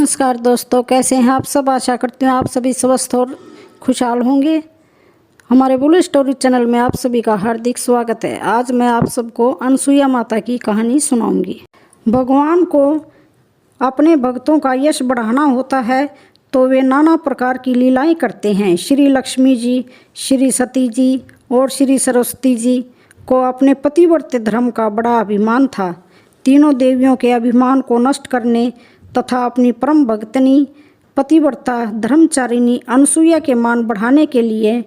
नमस्कार दोस्तों, कैसे हैं आप सब। आशा करती हूँ आप सभी स्वस्थ और खुशहाल होंगे। हमारे बुल स्टोरी चैनल में आप सभी का हार्दिक स्वागत है। आज मैं आप सबको अनसुईया माता की कहानी सुनाऊंगी। भगवान को अपने भक्तों का यश बढ़ाना होता है तो वे नाना प्रकार की लीलाएं करते हैं। श्री लक्ष्मी जी, श्री सती जी और श्री सरस्वती जी को अपने पतिव्रत धर्म का बड़ा अभिमान था। तीनों देवियों के अभिमान को नष्ट करने तथा अपनी परम भक्तनी पतिव्रता धर्मचारिणी अनसुईया के मान बढ़ाने के लिए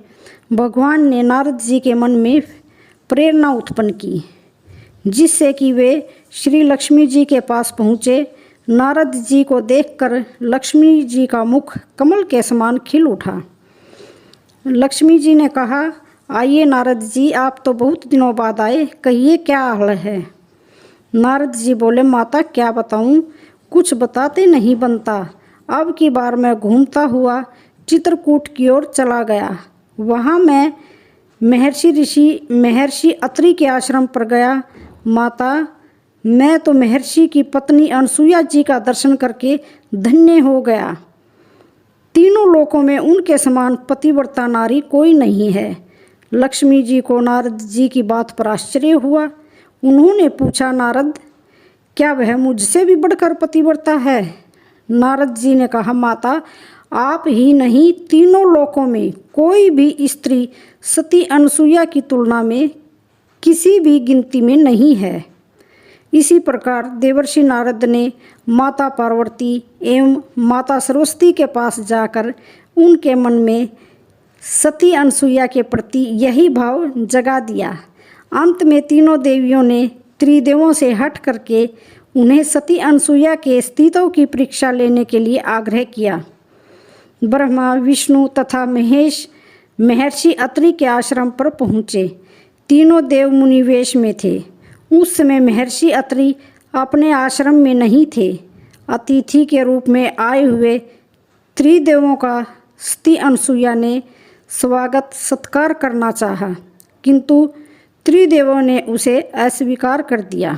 भगवान ने नारद जी के मन में प्रेरणा उत्पन्न की, जिससे कि वे श्री लक्ष्मी जी के पास पहुँचे। नारद जी को देखकर लक्ष्मी जी का मुख कमल के समान खिल उठा। लक्ष्मी जी ने कहा, आइए नारद जी, आप तो बहुत दिनों बाद आए, कहिए क्या हाल है। नारद जी बोले, माता क्या बताऊं, कुछ बताते नहीं बनता। अब की बार मैं घूमता हुआ चित्रकूट की ओर चला गया। वहाँ मैं महर्षि अत्रि के आश्रम पर गया। माता, मैं तो महर्षि की पत्नी अनसुईया जी का दर्शन करके धन्य हो गया। तीनों लोकों में उनके समान पतिव्रता नारी कोई नहीं है। लक्ष्मी जी को नारद जी की बात पर आश्चर्य हुआ। उन्होंने पूछा, नारद, क्या वह मुझसे भी बढ़कर पतिव्रता है। नारद जी ने कहा, माता, आप ही नहीं, तीनों लोकों में कोई भी स्त्री सती अनसुईया की तुलना में किसी भी गिनती में नहीं है। इसी प्रकार देवर्षि नारद ने माता पार्वती एवं माता सरस्वती के पास जाकर उनके मन में सती अनसुईया के प्रति यही भाव जगा दिया। अंत में तीनों देवियों ने त्रिदेवों से हट करके उन्हें सती अनसुईया के अस्तित्व की परीक्षा लेने के लिए आग्रह किया। ब्रह्मा, विष्णु तथा महेश महर्षि अत्रि के आश्रम पर पहुँचे। तीनों देव मुनि वेश में थे। उस समय महर्षि अत्रि अपने आश्रम में नहीं थे। अतिथि के रूप में आए हुए त्रिदेवों का सती अनसुईया ने स्वागत सत्कार करना चाहा, किंतु त्रिदेवों ने उसे अस्वीकार कर दिया।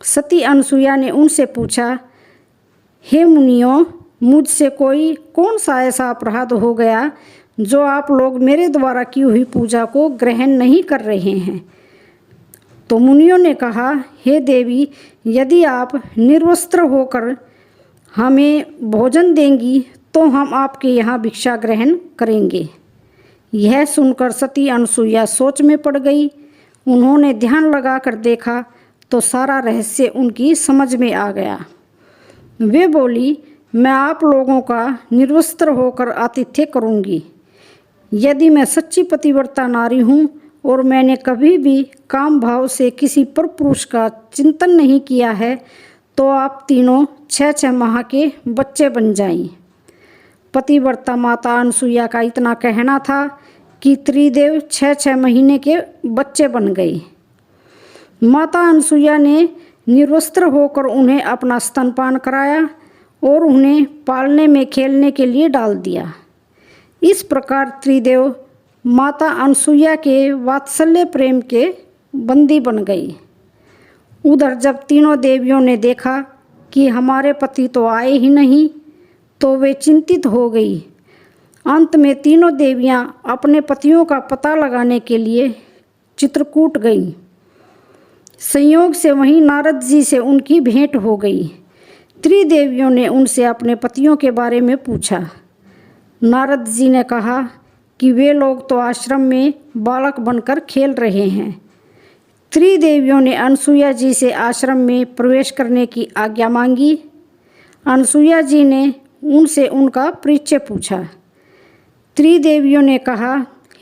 सती अनसुईया ने उनसे पूछा, हे मुनियों, मुझसे कौन सा ऐसा अपराध हो गया जो आप लोग मेरे द्वारा की हुई पूजा को ग्रहण नहीं कर रहे हैं। तो मुनियों ने कहा, हे देवी, यदि आप निर्वस्त्र होकर हमें भोजन देंगी तो हम आपके यहाँ भिक्षा ग्रहण करेंगे। यह सुनकर सती अनसुईया सोच में पड़ गई। उन्होंने ध्यान लगाकर देखा तो सारा रहस्य उनकी समझ में आ गया। वे बोली, मैं आप लोगों का निर्वस्त्र होकर आतिथ्य करूँगी। यदि मैं सच्ची पतिव्रता नारी हूँ और मैंने कभी भी काम भाव से किसी पर पुरुष का चिंतन नहीं किया है, तो आप तीनों 6-6 माह के बच्चे बन जाएं। पतिव्रता माता अनसुईया का इतना कहना था कि त्रिदेव 6-6 महीने के बच्चे बन गए। माता अनसुईया ने निर्वस्त्र होकर उन्हें अपना स्तनपान कराया और उन्हें पालने में खेलने के लिए डाल दिया। इस प्रकार त्रिदेव माता अनसुईया के वात्सल्य प्रेम के बंदी बन गई। उधर जब तीनों देवियों ने देखा कि हमारे पति तो आए ही नहीं, तो वे चिंतित हो गई। अंत में तीनों देवियां अपने पतियों का पता लगाने के लिए चित्रकूट गईं। संयोग से वहीं नारद जी से उनकी भेंट हो गई। त्रिदेवियों ने उनसे अपने पतियों के बारे में पूछा। नारद जी ने कहा कि वे लोग तो आश्रम में बालक बनकर खेल रहे हैं। त्रिदेवियों ने अनसुईया जी से आश्रम में प्रवेश करने की आज्ञा मांगी। अनसुईया जी ने उनसे उनका परिचय पूछा। त्रिदेवियों ने कहा,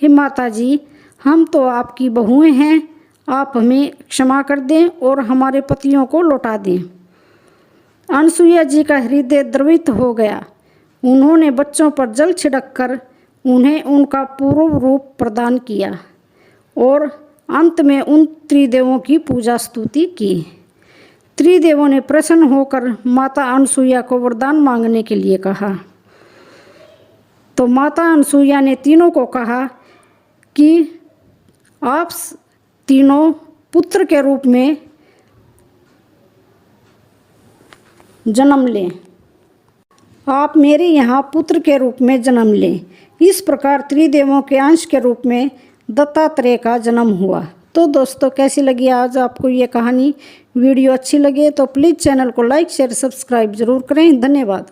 हे माता जी, हम तो आपकी बहुएं हैं, आप हमें क्षमा कर दें और हमारे पतियों को लौटा दें। अनसुईया जी का हृदय द्रवित हो गया। उन्होंने बच्चों पर जल छिड़ककर उन्हें उनका पूर्व रूप प्रदान किया और अंत में उन त्रिदेवों की पूजा स्तुति की। त्रिदेवों ने प्रसन्न होकर माता अनसुईया को वरदान मांगने के लिए कहा। तो माता अनसुईया ने तीनों को कहा कि आप तीनों पुत्र के रूप में जन्म लें। आप मेरे यहाँ पुत्र के रूप में जन्म लें। इस प्रकार त्रिदेवों के अंश के रूप में दत्तात्रेय का जन्म हुआ। तो दोस्तों, कैसी लगी आज आपको ये कहानी? वीडियो अच्छी लगे तो प्लीज़ चैनल को लाइक शेयर सब्सक्राइब जरूर करें। धन्यवाद।